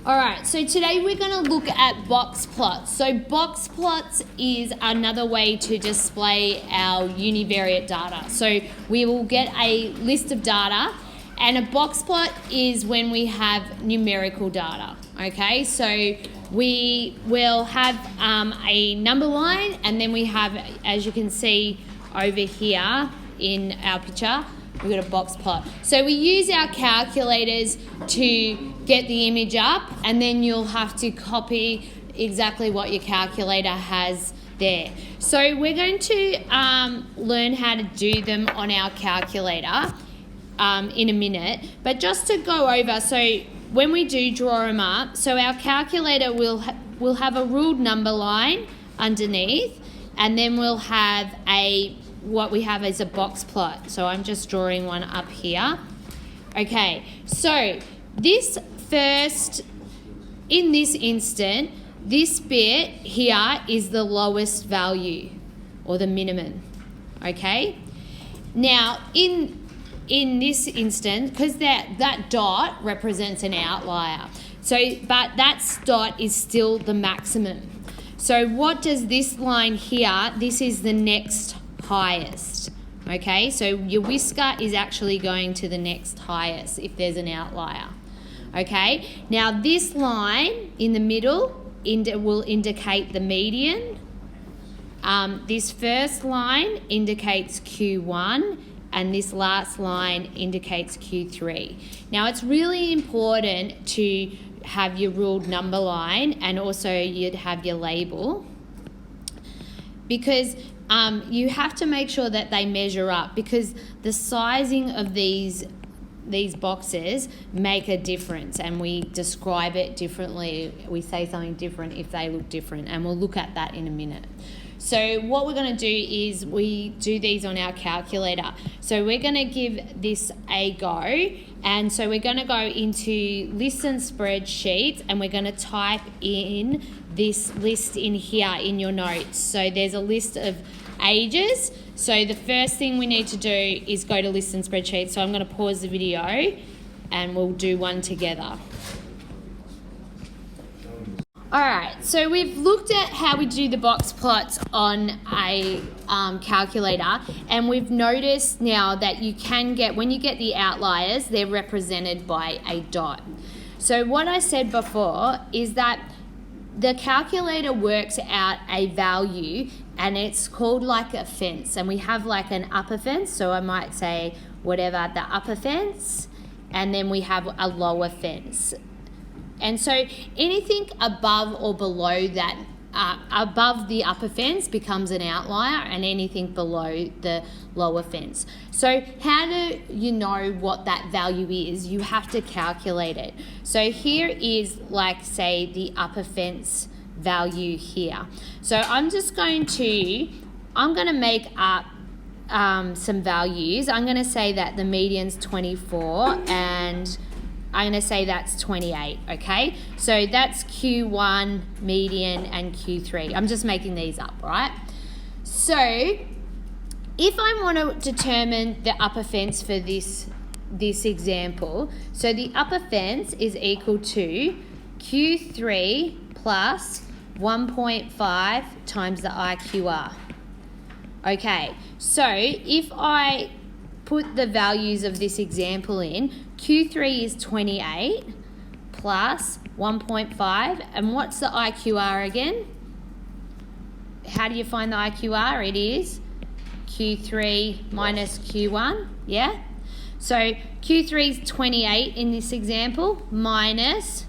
All right, so today we're going to look at Boxplots. So Boxplots is another way to display our univariate data. So we will get a list of data, and a boxplot is when we have numerical data. Okay, so we will have a number line, and then we have, as you can see over here in our picture, we've got a box plot. So we use our calculators to get the image up, and then you'll have to copy exactly what your calculator has there. So we're going to learn how to do them on our calculator in a minute. But just to go over, so when we do draw them up, so our calculator will have a ruled number line underneath, and then we'll have what we have is a box plot. So I'm just drawing one up here. Okay, so this first, in this instant, this bit here is the lowest value or the minimum. Okay, now in this instance, because that dot represents an outlier, so but that dot is still the maximum. So what does this line here, this is the next highest. Okay, so your whisker is actually going to the next highest if there's an outlier. Okay, now this line in the middle will indicate the median. This first line indicates Q1, and this last line indicates Q3. Now it's really important to have your ruled number line, and also you'd have your label, because you have to make sure that they measure up, because the sizing of these boxes make a difference, and we describe it differently. We say something different if they look different, and we'll look at that in a minute. So what we're going to do is we do these on our calculator. So we're going to give this a go, and so we're going to go into lists and spreadsheets, and we're going to type in this list in here in your notes. So there's a list of ages. So the first thing we need to do is go to lists and spreadsheets. So I'm going to pause the video and we'll do one together. All right, so we've looked at how we do the box plots on a calculator, and we've noticed now that you can get, when you get the outliers, they're represented by a dot. So what I said before is that the calculator works out a value, and it's called like a fence, and we have like an upper fence, so I might say whatever, the upper fence, and then we have a lower fence. And so anything above or below that, above the upper fence becomes an outlier, and anything below the lower fence. So how do you know what that value is? You have to calculate it. So here is, like, say, the upper fence value here. So I'm going to make up some values. I'm going to say that the median's 24, and I'm going to say that's 28, okay? So that's Q1, median, and Q3. I'm just making these up, right? So if I want to determine the upper fence for this example, so the upper fence is equal to Q3 plus 1.5 times the IQR. Okay, so if I put the values of this example in, Q3 is 28 plus 1.5, and what's the IQR again? How do you find the IQR? It is Q3 minus Q1, yeah? So Q3 is 28 in this example minus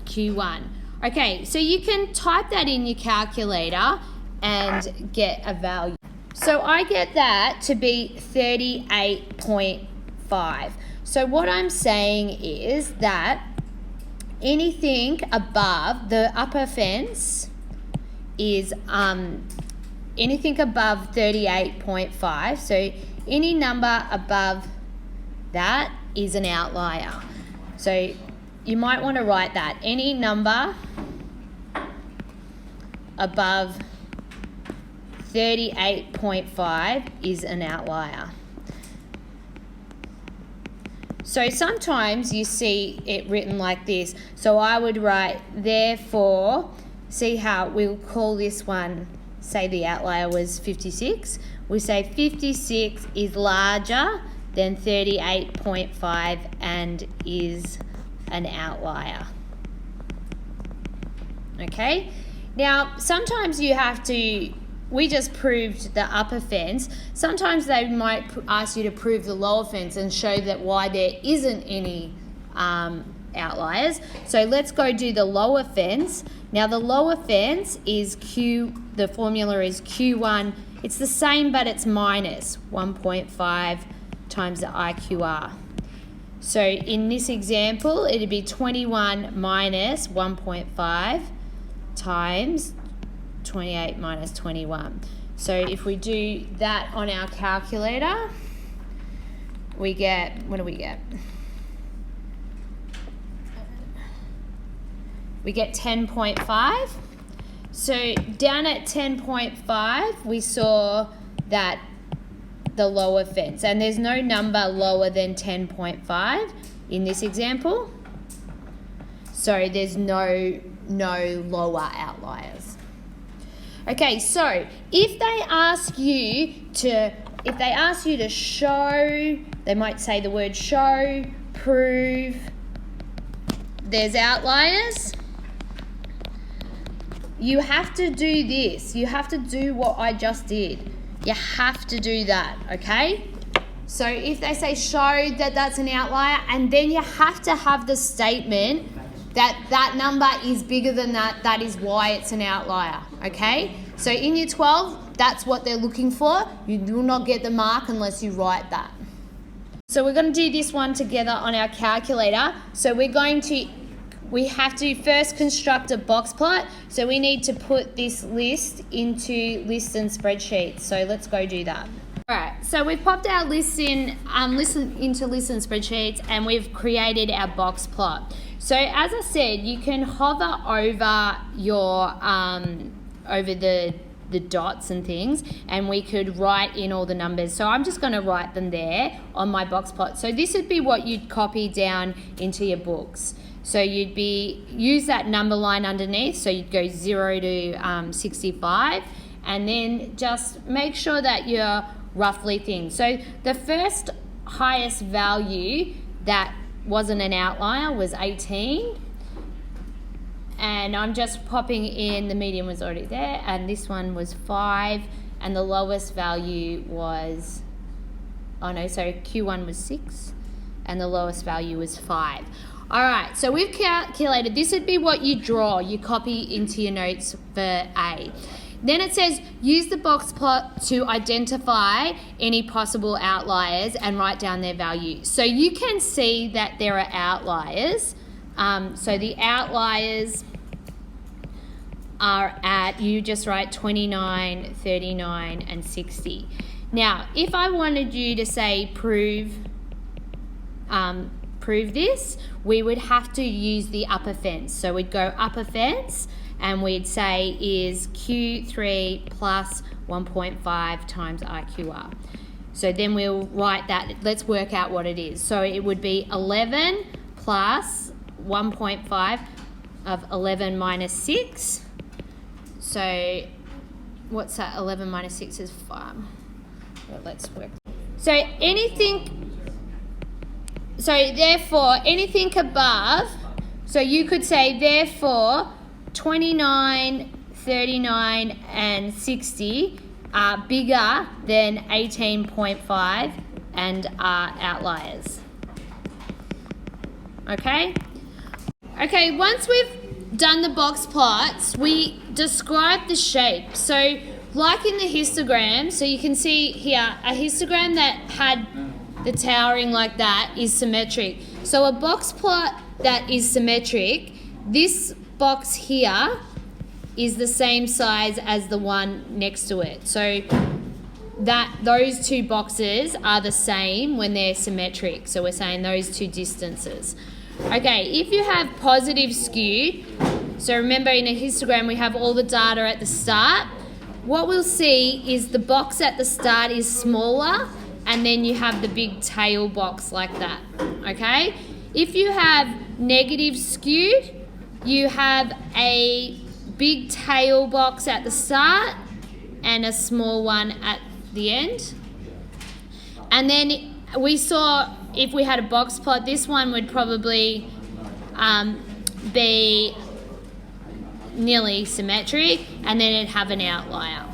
Q1. Okay, so you can type that in your calculator and get a value. So I get that to be 38.5. So what I'm saying is that anything above the upper fence is anything above 38.5. So any number above that is an outlier. So you might want to write that. Any number above 38.5 is an outlier. So sometimes you see it written like this. So I would write, therefore, see how we'll call this one, say the outlier was 56. We say 56 is larger than 38.5 and is an outlier. Okay? Now, sometimes you have to, we just proved the upper fence. Sometimes they might ask you to prove the lower fence and show that why there isn't any outliers. So let's go do the lower fence. Now the lower fence is the formula is Q1. It's the same, but it's minus 1.5 times the IQR. So in this example, it'd be 21 minus 1.5 times 28 minus 21. So if we do that on our calculator, we get, what do we get? We get 10.5. So down at 10.5, we saw that the lower fence, and there's no number lower than 10.5 in this example. So there's no lower outliers. Okay, so if they ask you to show, they might say the word show, prove, there's outliers. You have to do this. You have to do what I just did. You have to do that, okay? So if they say show that that's an outlier, and then you have to have the statement that that number is bigger than that, that is why it's an outlier, okay? So in year 12, that's what they're looking for. You will not get the mark unless you write that. So we're going to do this one together on our calculator. So we have to first construct a box plot. So we need to put this list into lists and spreadsheets. So let's go do that. All right, so we've popped our lists into lists and spreadsheets, and we've created our box plot. So as I said, you can hover over your over the dots and things, and we could write in all the numbers. So I'm just going to write them there on my box plot. So this would be what you'd copy down into your books. So you'd use that number line underneath. So you'd go 0 to 65, and then just make sure that you're roughly things. So the first highest value that wasn't an outlier was 18. And I'm just popping in, the median was already there, and this one was 5, and the lowest value was, Q1 was 6, and the lowest value was 5. All right, so we've calculated, this would be what you draw, you copy into your notes for A. Then it says, use the box plot to identify any possible outliers and write down their value. So you can see that there are outliers. So the outliers are at, you just write 29, 39, and 60. Now, if I wanted you to say prove this, we would have to use the upper fence. So we'd go upper fence, and we'd say is Q3 plus 1.5 times IQR. So then we'll write that, let's work out what it is. So it would be 11 plus 1.5 of 11 minus 6. So what's that? 11 minus 6 is 5. Well, let's work. So therefore, anything above, so you could say therefore 29, 39, and 60 are bigger than 18.5 and are outliers. Okay? Okay, once we've done the box plots, we describe the shape. So like in the histogram, so you can see here, a histogram that had the towering like that is symmetric. So a box plot that is symmetric, this box here is the same size as the one next to it. So that those two boxes are the same when they're symmetric. So we're saying those two distances. Okay, if you have positive skew, so remember in a histogram we have all the data at the start, what we'll see is the box at the start is smaller and then you have the big tail box like that, okay? If you have negative skewed, you have a big tail box at the start and a small one at the end. And then we saw if we had a box plot, this one would probably be nearly symmetric, and then it'd have an outlier.